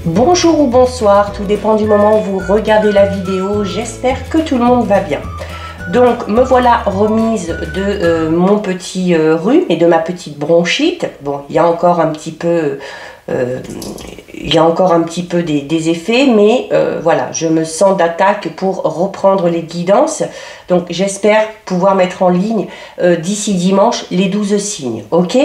Bonjour ou bonsoir, tout dépend du moment où vous regardez la vidéo, j'espère que tout le monde va bien. Donc me voilà remise de mon petit rhume et de ma petite bronchite. Bon, il y a encore un petit peu, des effets, mais voilà, je me sens d'attaque pour reprendre les guidances. Donc j'espère pouvoir mettre en ligne d'ici dimanche les 12 signes, ok?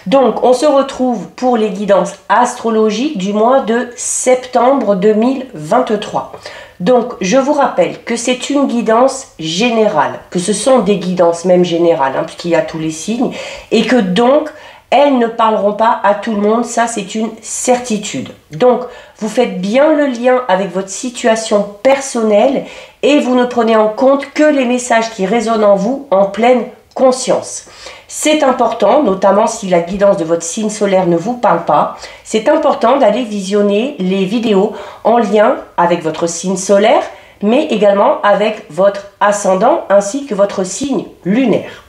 Donc on se retrouve pour les guidances astrologiques du mois de septembre 2023. Donc, je vous rappelle que c'est une guidance générale, que ce sont des guidances même générales, hein, puisqu'il y a tous les signes, et que donc, elles ne parleront pas à tout le monde, ça c'est une certitude. Donc, vous faites bien le lien avec votre situation personnelle et vous ne prenez en compte que les messages qui résonnent en vous en pleine conscience. C'est important, notamment si la guidance de votre signe solaire ne vous parle pas, c'est important d'aller visionner les vidéos en lien avec votre signe solaire, mais également avec votre ascendant ainsi que votre signe lunaire.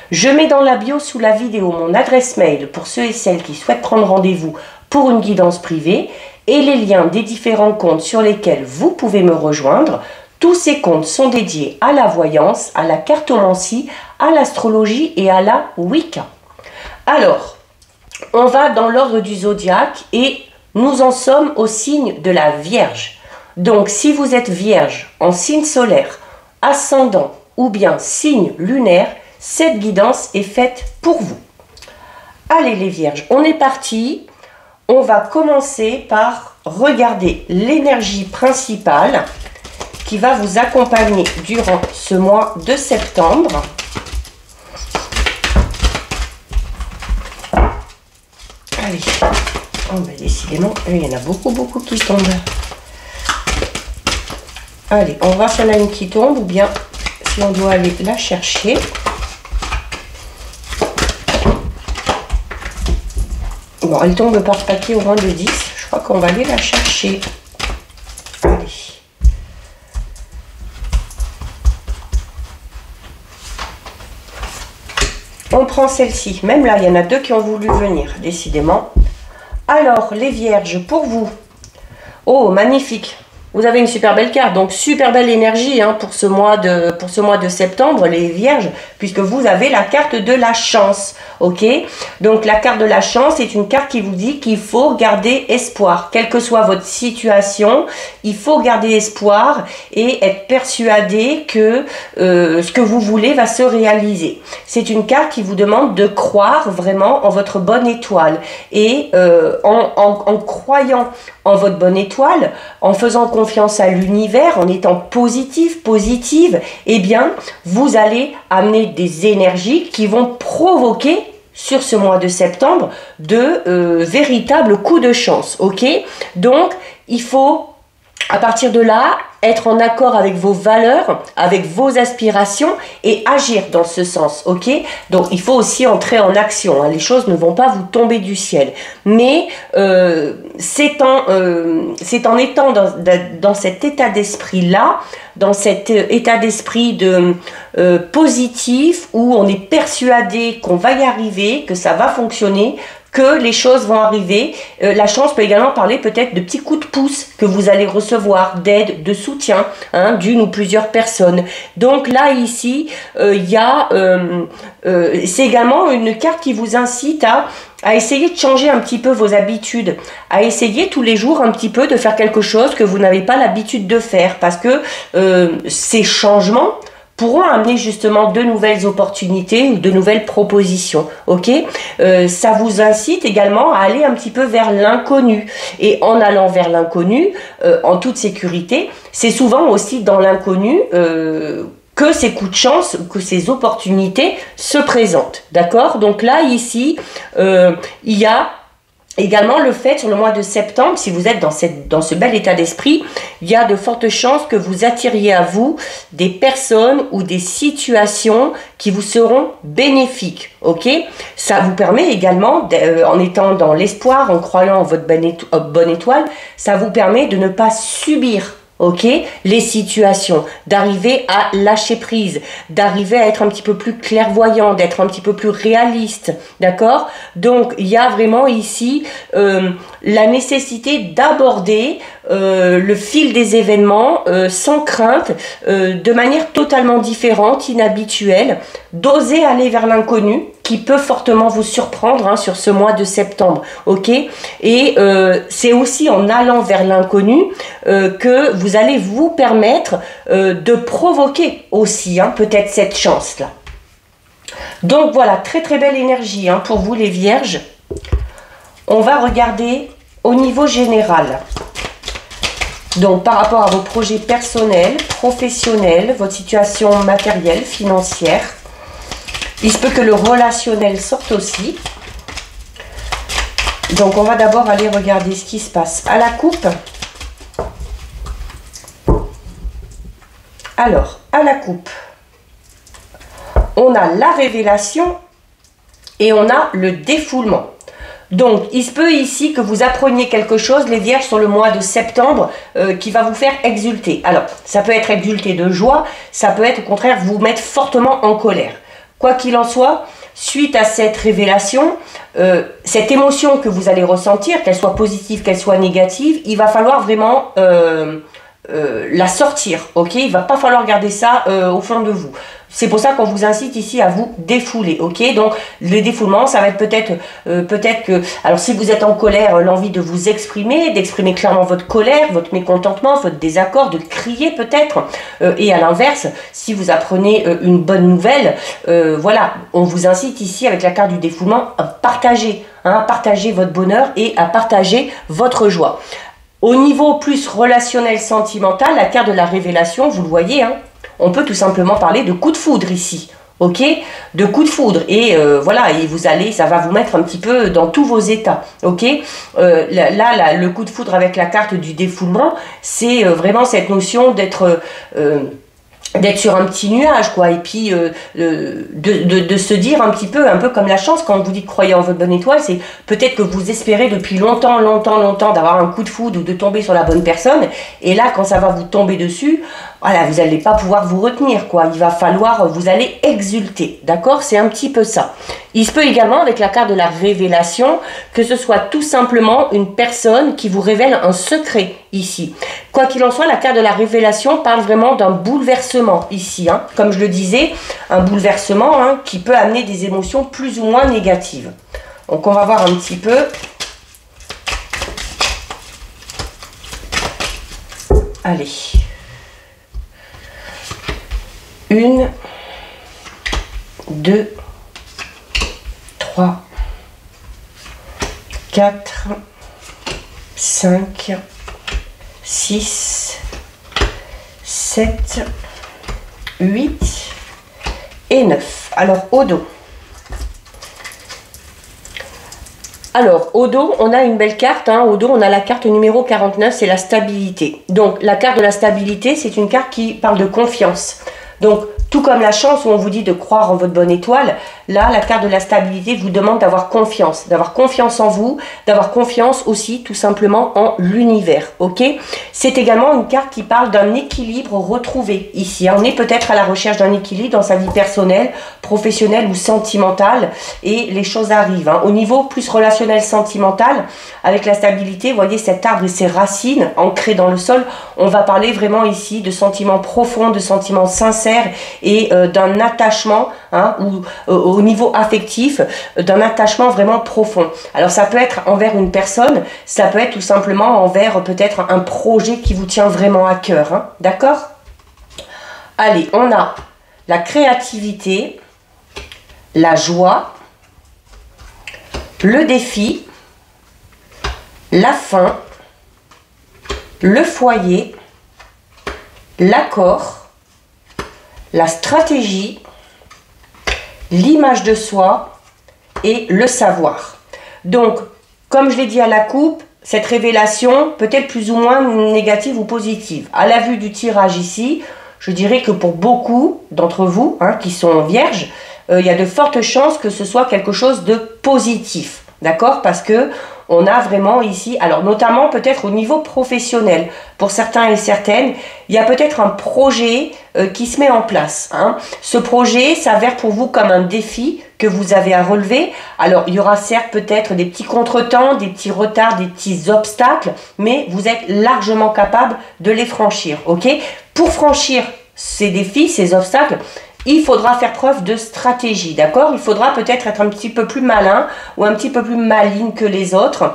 Je mets dans la bio sous la vidéo mon adresse mail pour ceux et celles qui souhaitent prendre rendez-vous pour une guidance privée et les liens des différents comptes sur lesquels vous pouvez me rejoindre. Tous ces comptes sont dédiés à la voyance, à la cartomancie, à l'astrologie et à la Wicca. Alors, on va dans l'ordre du zodiaque et nous en sommes au signe de la Vierge. Donc, si vous êtes Vierge en signe solaire, ascendant ou bien signe lunaire, cette guidance est faite pour vous. Allez les Vierges, on est parti. On va commencer par regarder l'énergie principale qui va vous accompagner durant ce mois de septembre. Allez, oh ben décidément, il y en a beaucoup qui tombent. Allez, on va voir s'il y en a une qui tombe ou bien si on doit aller la chercher. Bon, elle tombe par paquet au rang de 10. Je crois qu'on va aller la chercher. Allez. On prend celle-ci. Même là, il y en a deux qui ont voulu venir, décidément. Alors, les Vierges, pour vous. Oh, magnifique. Vous avez une super belle carte, donc super belle énergie hein, pour ce mois de septembre, les Vierges, puisque vous avez la carte de la chance, ok? Donc la carte de la chance est une carte qui vous dit qu'il faut garder espoir, quelle que soit votre situation, il faut garder espoir et être persuadé que ce que vous voulez va se réaliser. C'est une carte qui vous demande de croire vraiment en votre bonne étoile et en croyant en votre bonne étoile, en faisant confiance à l'univers, en étant positive, eh bien, vous allez amener des énergies qui vont provoquer sur ce mois de septembre de véritables coups de chance, ok? Donc, il faut, à partir de là, être en accord avec vos valeurs, avec vos aspirations et agir dans ce sens, ok? Donc, il faut aussi entrer en action, hein. Les choses ne vont pas vous tomber du ciel. Mais c'est en étant dans cet état d'esprit-là, dans cet état d'esprit de positif, où on est persuadé qu'on va y arriver, que ça va fonctionner, que les choses vont arriver. La chance peut également parler peut-être de petits coups de pouce que vous allez recevoir, d'aide, de soutien hein, d'une ou plusieurs personnes. Donc là, ici, c'est également une carte qui vous incite à essayer de changer un petit peu vos habitudes, à essayer tous les jours un petit peu de faire quelque chose que vous n'avez pas l'habitude de faire, parce que ces changements pourront amener justement de nouvelles opportunités ou de nouvelles propositions, ok? Ça vous incite également à aller un petit peu vers l'inconnu. Et en allant vers l'inconnu, en toute sécurité, c'est souvent aussi dans l'inconnu que ces coups de chance, que ces opportunités se présentent, d'accord? Donc là, ici, il y a également le fait, sur le mois de septembre, si vous êtes dans ce bel état d'esprit, il y a de fortes chances que vous attiriez à vous des personnes ou des situations qui vous seront bénéfiques, ok? Ça vous permet également, en étant dans l'espoir, en croyant en votre bonne étoile, ça vous permet de ne pas subir ok, les situations, d'arriver à lâcher prise, d'arriver à être un petit peu plus clairvoyant, d'être un petit peu plus réaliste, d'accord? Donc, il y a vraiment ici la nécessité d'aborder le fil des événements sans crainte, de manière totalement différente, inhabituelle, d'oser aller vers l'inconnu, qui peut fortement vous surprendre hein, sur ce mois de septembre, ok? Et c'est aussi en allant vers l'inconnu que vous allez vous permettre de provoquer aussi hein, peut-être cette chance-là. Donc voilà, très très belle énergie hein, pour vous les vierges. On va regarder au niveau général. Donc par rapport à vos projets personnels, professionnels, votre situation matérielle, financière. Il se peut que le relationnel sorte aussi. Donc on va d'abord aller regarder ce qui se passe à la coupe. Alors, à la coupe, on a la révélation et on a le défoulement. Donc, il se peut ici que vous appreniez quelque chose, les vierges, sur le mois de septembre, qui va vous faire exulter. Alors, ça peut être exulter de joie, ça peut être au contraire vous mettre fortement en colère. Quoi qu'il en soit, suite à cette révélation, cette émotion que vous allez ressentir, qu'elle soit positive, qu'elle soit négative, il va falloir vraiment la sortir, ok? Il va pas falloir garder ça au fond de vous. C'est pour ça qu'on vous incite ici à vous défouler, ok? Donc, le défoulement, ça va être peut-être que... Alors, si vous êtes en colère, l'envie de vous exprimer, d'exprimer clairement votre colère, votre mécontentement, votre désaccord, de crier peut-être. Et à l'inverse, si vous apprenez une bonne nouvelle, voilà, on vous incite ici, avec la carte du défoulement, à partager, hein, partager votre bonheur et à partager votre joie. Au niveau plus relationnel, sentimental, la carte de la révélation, vous le voyez, hein, on peut tout simplement parler de coup de foudre ici, ok? De coup de foudre. Et voilà, et vous allez, ça va vous mettre un petit peu dans tous vos états, ok? Là, le coup de foudre avec la carte du défoulement, c'est vraiment cette notion d'être sur un petit nuage, quoi, et puis de se dire un peu comme la chance, quand on vous dit de croyez en votre bonne étoile, c'est peut-être que vous espérez depuis longtemps d'avoir un coup de foudre ou de tomber sur la bonne personne, et là, quand ça va vous tomber dessus, voilà, vous n'allez pas pouvoir vous retenir, quoi, il va falloir, vous allez exulter, d'accord? C'est un petit peu ça. Il se peut également, avec la carte de la révélation, que ce soit tout simplement une personne qui vous révèle un secret ici. Quoi qu'il en soit, la carte de la révélation parle vraiment d'un bouleversement ici, hein. Comme je le disais, un bouleversement hein, qui peut amener des émotions plus ou moins négatives. Donc on va voir un petit peu. Allez. 1, 2, 3, 4, 5, 6, 7, 8 et 9. Alors, au dos. Alors, au dos, on a une belle carte. Hein. Au dos, on a la carte numéro 49, c'est la stabilité. Donc, la carte de la stabilité, c'est une carte qui parle de confiance. Donc, tout comme la chance où on vous dit de croire en votre bonne étoile, là, la carte de la stabilité vous demande d'avoir confiance en vous, d'avoir confiance aussi tout simplement en l'univers, ok? C'est également une carte qui parle d'un équilibre retrouvé ici. On est peut-être à la recherche d'un équilibre dans sa vie personnelle, professionnelle ou sentimentale et les choses arrivent. Hein. Au niveau plus relationnel, sentimental, avec la stabilité, vous voyez cet arbre et ses racines ancrées dans le sol, on va parler vraiment ici de sentiments profonds, de sentiments sincères et d'un attachement, hein, ou au niveau affectif, d'un attachement vraiment profond. Alors ça peut être envers une personne, ça peut être tout simplement envers peut-être un projet qui vous tient vraiment à cœur, hein, d'accord? Allez, on a la créativité, la joie, le défi, la faim, le foyer, l'accord, la stratégie, l'image de soi et le savoir. Donc, comme je l'ai dit à la coupe, cette révélation peut être plus ou moins négative ou positive. À la vue du tirage ici, je dirais que pour beaucoup d'entre vous hein, qui sont vierges, il y a de fortes chances que ce soit quelque chose de positif. D'accord? Parce que on a vraiment ici, alors notamment peut-être au niveau professionnel, pour certains et certaines, il y a peut-être un projet qui se met en place. Hein. Ce projet s'avère pour vous comme un défi que vous avez à relever. Alors, il y aura certes peut-être des petits contretemps, des petits retards, des petits obstacles, mais vous êtes largement capable de les franchir. Ok? Pour franchir ces défis, ces obstacles, il faudra faire preuve de stratégie, d'accord? Il faudra peut-être être un petit peu plus malin ou un petit peu plus maligne que les autres.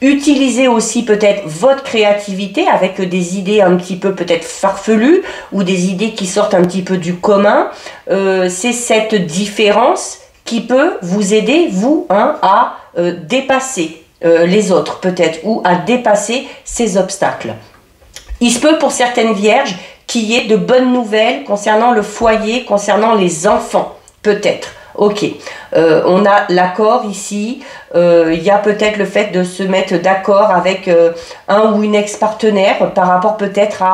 Utiliser aussi peut-être votre créativité avec des idées un petit peu peut-être farfelues ou des idées qui sortent un petit peu du commun. C'est cette différence qui peut vous aider, vous, hein, à dépasser les autres peut-être ou à dépasser ces obstacles. Il se peut pour certaines vierges qu'il y ait de bonnes nouvelles concernant le foyer, concernant les enfants, peut-être. Ok, on a l'accord ici, il y a peut-être le fait de se mettre d'accord avec un ou une ex-partenaire par rapport peut-être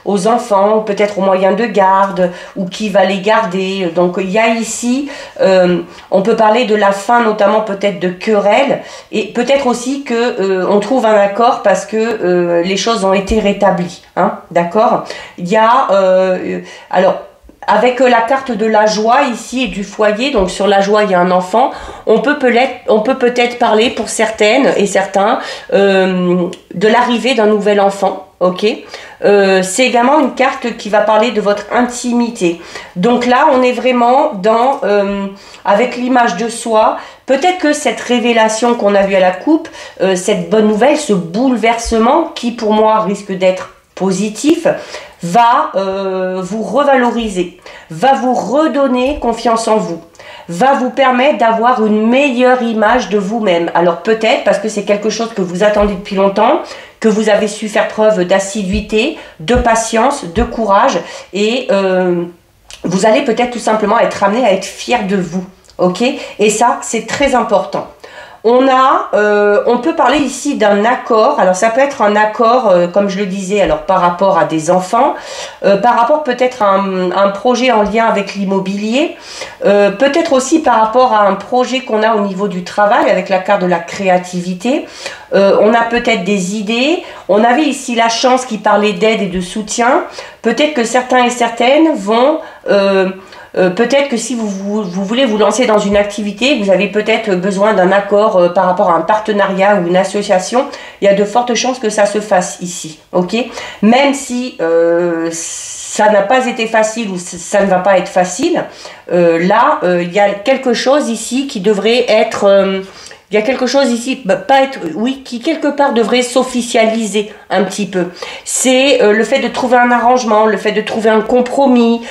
aux enfants, ou peut-être aux moyens de garde, ou qui va les garder. Donc il y a ici, on peut parler de la fin notamment peut-être de querelles, et peut-être aussi que on trouve un accord parce que les choses ont été rétablies. Hein, d'accord? Il y a, alors, avec la carte de la joie ici et du foyer, donc sur la joie il y a un enfant, on peut peut-être parler pour certaines et certains de l'arrivée d'un nouvel enfant, ok. C'est également une carte qui va parler de votre intimité. Donc là on est vraiment dans, avec l'image de soi, peut-être que cette révélation qu'on a vue à la coupe, cette bonne nouvelle, ce bouleversement qui pour moi risque d'être positif, va vous revaloriser, va vous redonner confiance en vous, va vous permettre d'avoir une meilleure image de vous-même. Alors peut-être parce que c'est quelque chose que vous attendez depuis longtemps, que vous avez su faire preuve d'assiduité, de patience, de courage et vous allez peut-être tout simplement être amené à être fier de vous. Ok? Et ça, c'est très important. On peut parler ici d'un accord. Alors ça peut être un accord, comme je le disais, alors par rapport à des enfants, par rapport peut-être à un projet en lien avec l'immobilier, peut-être aussi par rapport à un projet qu'on a au niveau du travail avec la carte de la créativité. On a peut-être des idées. On avait ici la chance qui parlait d'aide et de soutien. Peut-être que certains et certaines vont... peut-être que si vous voulez vous lancer dans une activité, vous avez peut-être besoin d'un accord par rapport à un partenariat ou une association, il y a de fortes chances que ça se fasse ici, ok? Même si ça n'a pas été facile ou ça ne va pas être facile, là, il y a quelque chose ici qui devrait être... il y a quelque chose ici, oui, qui quelque part devrait s'officialiser un petit peu. C'est le fait de trouver un arrangement, le fait de trouver un compromis,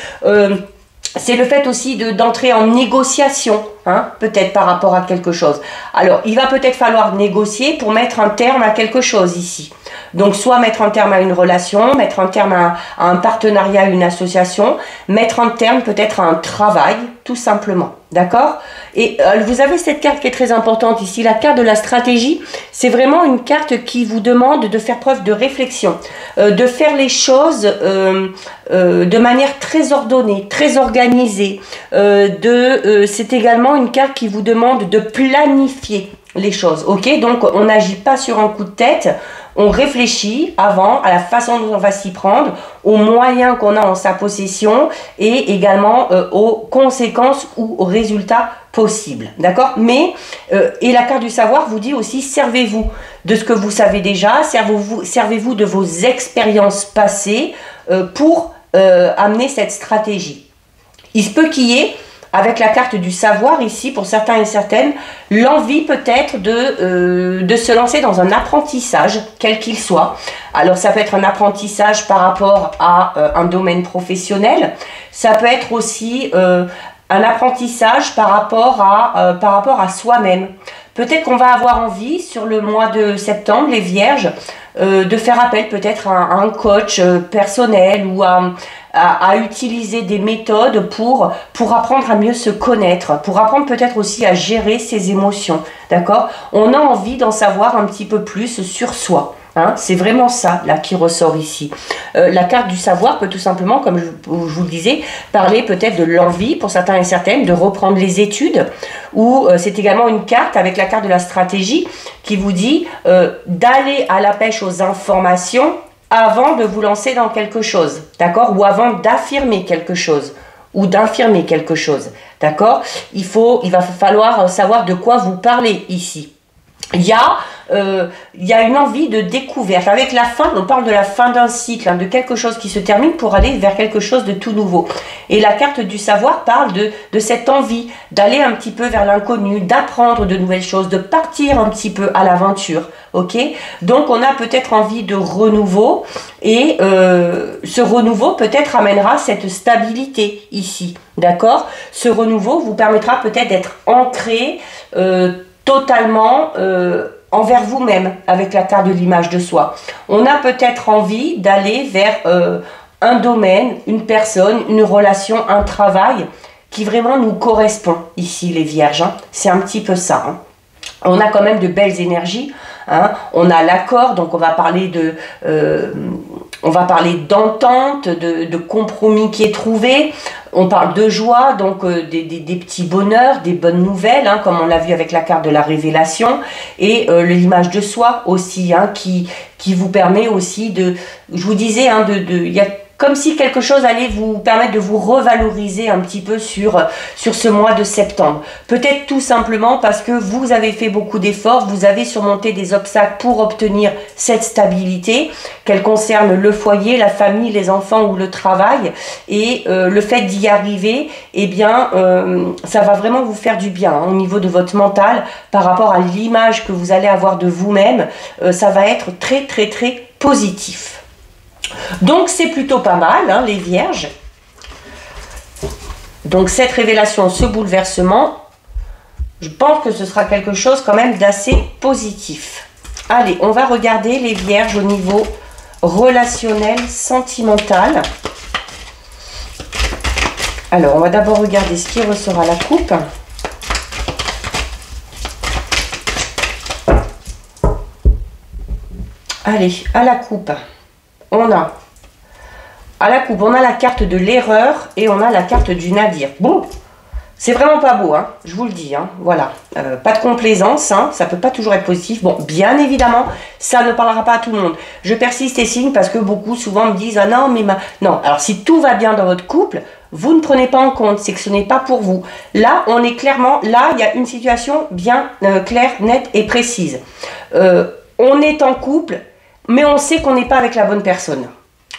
c'est le fait aussi d'entrer en négociation, hein, peut-être par rapport à quelque chose. Alors, il va peut-être falloir négocier pour mettre un terme à quelque chose ici. Donc, soit mettre un terme à une relation, mettre un terme à un partenariat, à une association, mettre un terme peut-être à un travail, tout simplement. D'accord? Et vous avez cette carte qui est très importante ici, la carte de la stratégie. C'est vraiment une carte qui vous demande de faire preuve de réflexion, de faire les choses de manière très ordonnée, très organisée. C'est également une carte qui vous demande de planifier les choses. Ok? Donc, on n'agit pas sur un coup de tête. On réfléchit avant à la façon dont on va s'y prendre, aux moyens qu'on a en sa possession et également aux conséquences ou aux résultats possibles. D'accord? Mais, et la carte du savoir vous dit aussi, servez-vous de ce que vous savez déjà, servez-vous de vos expériences passées pour amener cette stratégie. Il se peut qu'il y ait, avec la carte du savoir ici, pour certains et certaines, l'envie peut-être de se lancer dans un apprentissage, quel qu'il soit. Alors ça peut être un apprentissage par rapport à un domaine professionnel, ça peut être aussi un apprentissage par rapport à soi-même. Peut-être qu'on va avoir envie, sur le mois de septembre, les vierges, de faire appel peut-être à un coach personnel ou à utiliser des méthodes pour apprendre à mieux se connaître, pour apprendre peut-être aussi à gérer ses émotions, d'accord? On a envie d'en savoir un petit peu plus sur soi, Hein, c'est vraiment ça là qui ressort ici. La carte du savoir peut tout simplement, comme je vous le disais, parler peut-être de l'envie pour certains et certaines de reprendre les études, ou c'est également une carte avec la carte de la stratégie qui vous dit d'aller à la pêche aux informations avant de vous lancer dans quelque chose, d'accord, ou avant d'affirmer quelque chose ou d'infirmer quelque chose, d'accord. Il va falloir savoir de quoi vous parlez ici. Il y a une envie de découverte. Avec la fin, on parle de la fin d'un cycle, hein, de quelque chose qui se termine pour aller vers quelque chose de tout nouveau. Et la carte du savoir parle de cette envie d'aller un petit peu vers l'inconnu, d'apprendre de nouvelles choses, de partir un petit peu à l'aventure. Ok, donc on a peut-être envie de renouveau et ce renouveau peut-être amènera cette stabilité ici. D'accord, ce renouveau vous permettra peut-être d'être ancré totalement envers vous-même avec la carte de l'image de soi. On a peut-être envie d'aller vers un domaine, une personne, une relation, un travail qui vraiment nous correspond ici les vierges. Hein. C'est un petit peu ça. Hein. On a quand même de belles énergies. Hein. On a l'accord, donc on va parler d'entente, de compromis qui est trouvé. On parle de joie, donc des petits bonheurs, des bonnes nouvelles, hein, comme on l'a vu avec la carte de la révélation, et l'image de soi aussi, hein, qui vous permet aussi de, je vous disais, hein, il y a comme si quelque chose allait vous permettre de vous revaloriser un petit peu sur ce mois de septembre. Peut-être tout simplement parce que vous avez fait beaucoup d'efforts, vous avez surmonté des obstacles pour obtenir cette stabilité, qu'elle concerne le foyer, la famille, les enfants ou le travail. Et le fait d'y arriver, eh bien, ça va vraiment vous faire du bien hein, au niveau de votre mental par rapport à l'image que vous allez avoir de vous-même. Ça va être très, très, très positif. Donc c'est plutôt pas mal, hein, les vierges. Donc cette révélation, ce bouleversement, je pense que ce sera quelque chose quand même d'assez positif. Allez, on va regarder les vierges au niveau relationnel, sentimental. Alors, on va d'abord regarder ce qui ressort à la coupe. Allez, à la coupe. On a la carte de l'erreur et on a la carte du nadir. Bon, c'est vraiment pas beau, hein, je vous le dis. Hein, voilà, pas de complaisance, hein, ça peut pas toujours être positif. Bon, bien évidemment, ça ne parlera pas à tout le monde. Je persiste et signe parce que beaucoup souvent me disent « Ah non, mais non, alors si tout va bien dans votre couple, vous ne prenez pas en compte, c'est que ce n'est pas pour vous. » Là, on est clairement, là, il y a une situation bien claire, nette et précise. On est en couple, mais on sait qu'on n'est pas avec la bonne personne.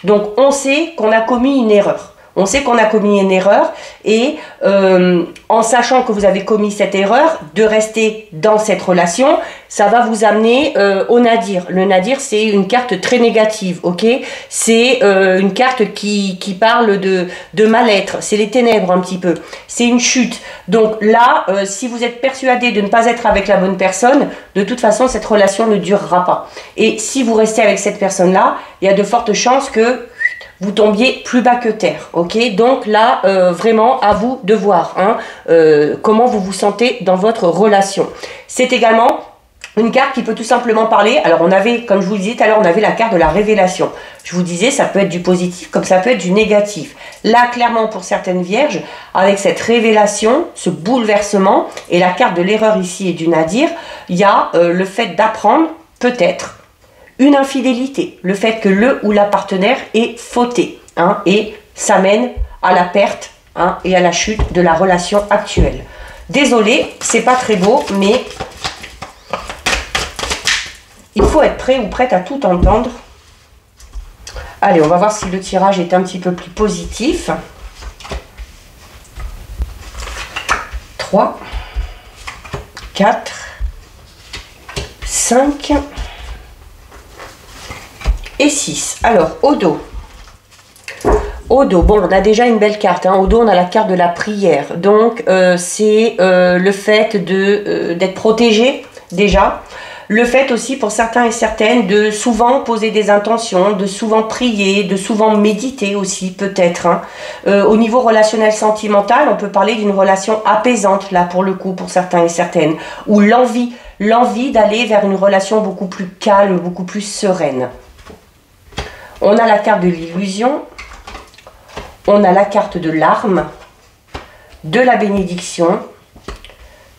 Donc, on sait qu'on a commis une erreur. On sait qu'on a commis une erreur et en sachant que vous avez commis cette erreur, de rester dans cette relation, ça va vous amener au nadir. Le nadir, c'est une carte très négative, ok? C'est une carte qui parle de mal-être, c'est les ténèbres un petit peu, c'est une chute. Donc là, si vous êtes persuadé de ne pas être avec la bonne personne, de toute façon, cette relation ne durera pas. Et si vous restez avec cette personne-là, il y a de fortes chances que vous tombiez plus bas que terre, ok? Donc là, vraiment, à vous de voir hein, comment vous vous sentez dans votre relation. C'est également une carte qui peut tout simplement parler. Alors, on avait, comme je vous le disais tout à l'heure, on avait la carte de la révélation. Je vous disais, ça peut être du positif comme ça peut être du négatif. Là, clairement, pour certaines vierges, avec cette révélation, ce bouleversement, et la carte de l'erreur ici et du nadir, il y a le fait d'apprendre, peut-être, une infidélité, le fait que le ou la partenaire est fauté, hein, et ça mène à la perte hein, et à la chute de la relation actuelle. Désolée, c'est pas très beau, mais il faut être prêt ou prête à tout entendre. Allez, on va voir si le tirage est un petit peu plus positif. 3, 4, 5... et 6. Alors, au dos. Au dos, bon, on a déjà une belle carte. Hein. Au dos, on a la carte de la prière. Donc, c'est le fait d'être protégé, déjà. Le fait aussi pour certains et certaines de souvent poser des intentions, de souvent prier, de souvent méditer aussi peut-être. Hein. Au niveau relationnel sentimental, on peut parler d'une relation apaisante là pour le coup pour certains et certaines. Ou l'envie d'aller vers une relation beaucoup plus calme, beaucoup plus sereine. On a la carte de l'illusion, on a la carte de l'arme, de la bénédiction,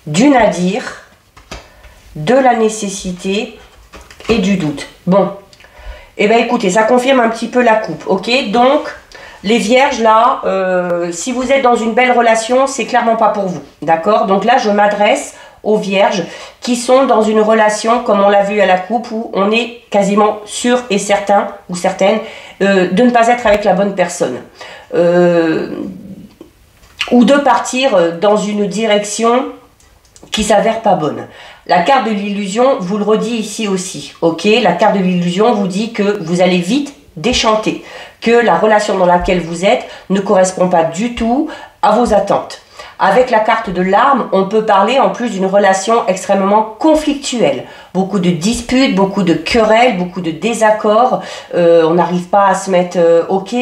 du nadir, de la nécessité et du doute. Bon, et bien écoutez, ça confirme un petit peu la coupe, ok? Donc, les vierges là, si vous êtes dans une belle relation, c'est clairement pas pour vous, d'accord? Donc là, je m'adresse aux vierges qui sont dans une relation, comme on l'a vu à la coupe, où on est quasiment sûr et certain, ou certaine, de ne pas être avec la bonne personne. Ou de partir dans une direction qui s'avère pas bonne. La carte de l'illusion vous le redit ici aussi, ok? La carte de l'illusion vous dit que vous allez vite déchanter, que la relation dans laquelle vous êtes ne correspond pas du tout à vos attentes. Avec la carte de l'arme, on peut parler en plus d'une relation extrêmement conflictuelle. Beaucoup de disputes, beaucoup de querelles, beaucoup de désaccords. On n'arrive pas à se mettre OK.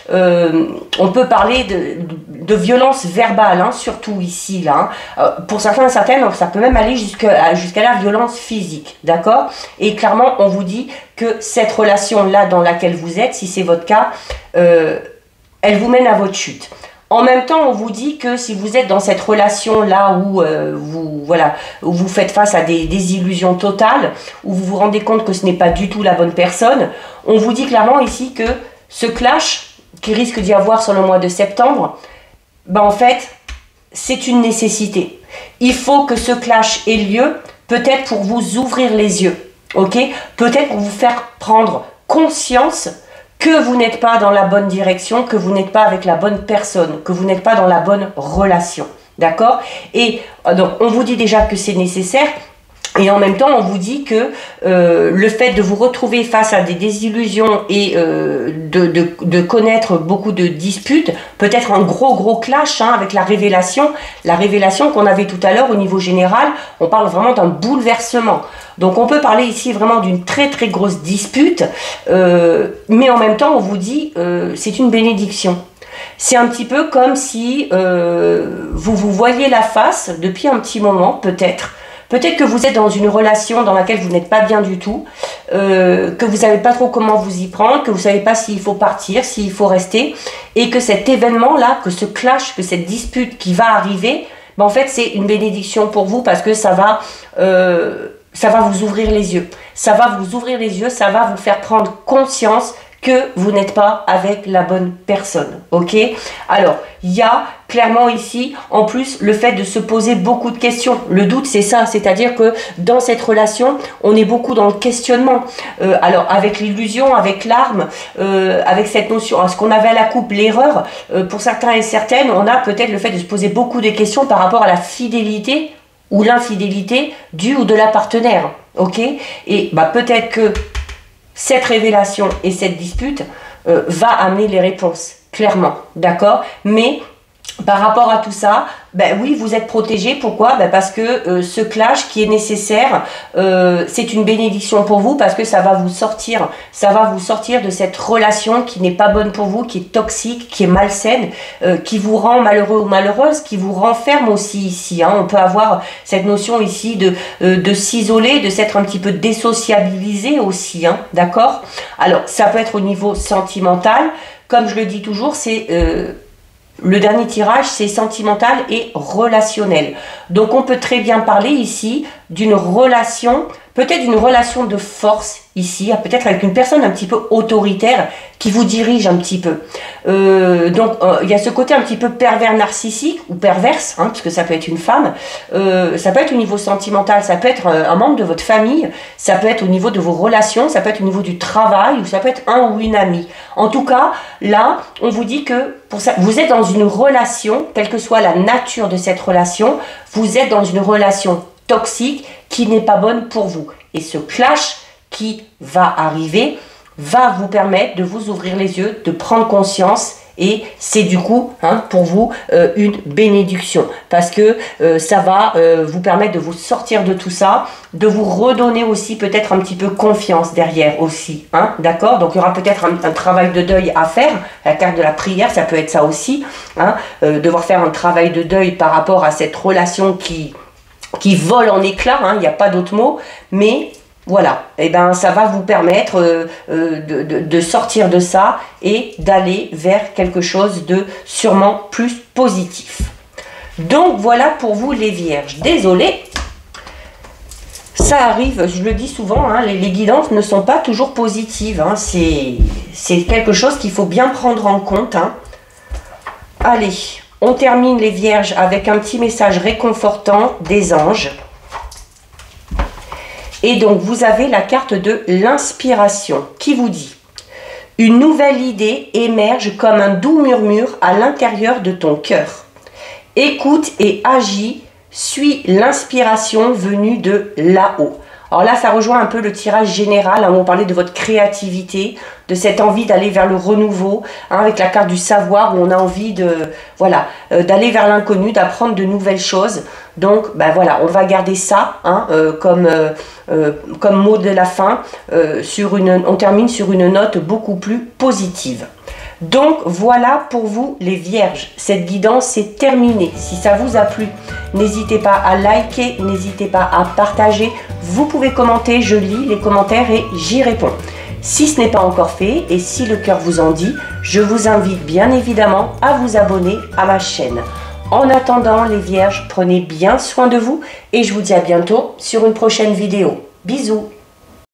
On peut parler de violence verbale, hein, surtout ici. Là, hein. Pour certains et certaines, ça peut même aller jusqu'à la violence physique. D'accord? Et clairement, on vous dit que cette relation-là dans laquelle vous êtes, si c'est votre cas, elle vous mène à votre chute. En même temps, on vous dit que si vous êtes dans cette relation-là où où vous faites face à des illusions totales, où vous vous rendez compte que ce n'est pas du tout la bonne personne, on vous dit clairement ici que ce clash qui risque d'y avoir sur le mois de septembre, ben en fait, c'est une nécessité. Il faut que ce clash ait lieu, peut-être pour vous ouvrir les yeux, ok? Peut-être pour vous faire prendre conscience que vous n'êtes pas dans la bonne direction, que vous n'êtes pas avec la bonne personne, que vous n'êtes pas dans la bonne relation. D'accord? Et donc, on vous dit déjà que c'est nécessaire. Et en même temps, on vous dit que le fait de vous retrouver face à des désillusions et de connaître beaucoup de disputes, peut-être un gros clash hein, avec la révélation qu'on avait tout à l'heure au niveau général, on parle vraiment d'un bouleversement. Donc on peut parler ici vraiment d'une très grosse dispute, mais en même temps on vous dit c'est une bénédiction. C'est un petit peu comme si vous vous voyez la face depuis un petit moment peut-être. Peut-être que vous êtes dans une relation dans laquelle vous n'êtes pas bien du tout, que vous ne savez pas trop comment vous y prendre, que vous ne savez pas s'il faut partir, s'il faut rester, et que cet événement-là, que ce clash, que cette dispute qui va arriver, ben en fait c'est une bénédiction pour vous parce que ça va vous ouvrir les yeux. Ça va vous ouvrir les yeux, ça va vous faire prendre conscience que vous n'êtes pas avec la bonne personne, ok? Alors, il y a clairement ici, en plus, le fait de se poser beaucoup de questions. Le doute, c'est ça, c'est-à-dire que dans cette relation, on est beaucoup dans le questionnement. Alors, avec l'illusion, avec l'arme, avec cette notion, ce qu'on avait à la coupe, l'erreur, pour certains et certaines, on a peut-être le fait de se poser beaucoup de questions par rapport à la fidélité ou l'infidélité du ou de la partenaire, ok? Et bah, peut-être que cette révélation et cette dispute va amener les réponses, clairement, d'accord? Mais par rapport à tout ça, ben oui, vous êtes protégé. Pourquoi? Ben parce que ce clash qui est nécessaire, c'est une bénédiction pour vous parce que ça va vous sortir de cette relation qui n'est pas bonne pour vous, qui est toxique, qui est malsaine, qui vous rend malheureux ou malheureuse, qui vous renferme aussi ici. Hein. On peut avoir cette notion ici de s'isoler, de s'être un petit peu désociabilisé aussi, hein, d'accord? Alors, ça peut être au niveau sentimental. Comme je le dis toujours, c'est... le dernier tirage, c'est sentimental et relationnel. Donc, on peut très bien parler ici d'une relation, peut-être une relation de force ici, peut-être avec une personne un petit peu autoritaire qui vous dirige un petit peu. Donc, il y a ce côté un petit peu pervers narcissique ou perverse, hein, parce que ça peut être une femme. Ça peut être au niveau sentimental, ça peut être un membre de votre famille, ça peut être au niveau de vos relations, ça peut être au niveau du travail, ou ça peut être un ou une amie. En tout cas, là, on vous dit que pour ça, vous êtes dans une relation, quelle que soit la nature de cette relation, vous êtes dans une relation toxique qui n'est pas bonne pour vous. Et ce clash qui va arriver va vous permettre de vous ouvrir les yeux, de prendre conscience et c'est du coup pour vous une bénédiction parce que ça va vous permettre de vous sortir de tout ça, de vous redonner aussi peut-être un petit peu confiance derrière aussi, d'accord? Donc il y aura peut-être un travail de deuil à faire. La carte de la prière, ça peut être ça aussi, devoir faire un travail de deuil par rapport à cette relation qui vole en éclats, il n'y a pas d'autre mot, mais voilà, et ben ça va vous permettre de sortir de ça et d'aller vers quelque chose de sûrement plus positif. Donc voilà pour vous les vierges. Désolée, ça arrive, je le dis souvent, les guidances ne sont pas toujours positives, c'est quelque chose qu'il faut bien prendre en compte. Allez, on termine les vierges avec un petit message réconfortant des anges. Et donc, vous avez la carte de l'inspiration qui vous dit « Une nouvelle idée émerge comme un doux murmure à l'intérieur de ton cœur. Écoute et agis, suis l'inspiration venue de là-haut. » Alors là, ça rejoint un peu le tirage général, où on parlait de votre créativité, de cette envie d'aller vers le renouveau, avec la carte du savoir, où on a envie d'aller vers l'inconnu, d'apprendre de nouvelles choses. Donc, voilà, on va garder ça comme mot de la fin. On termine sur une note beaucoup plus positive. Donc voilà pour vous les vierges, cette guidance est terminée. Si ça vous a plu, n'hésitez pas à liker, n'hésitez pas à partager, vous pouvez commenter, je lis les commentaires et j'y réponds. Si ce n'est pas encore fait et si le cœur vous en dit, je vous invite bien évidemment à vous abonner à ma chaîne. En attendant les vierges, prenez bien soin de vous et je vous dis à bientôt sur une prochaine vidéo. Bisous!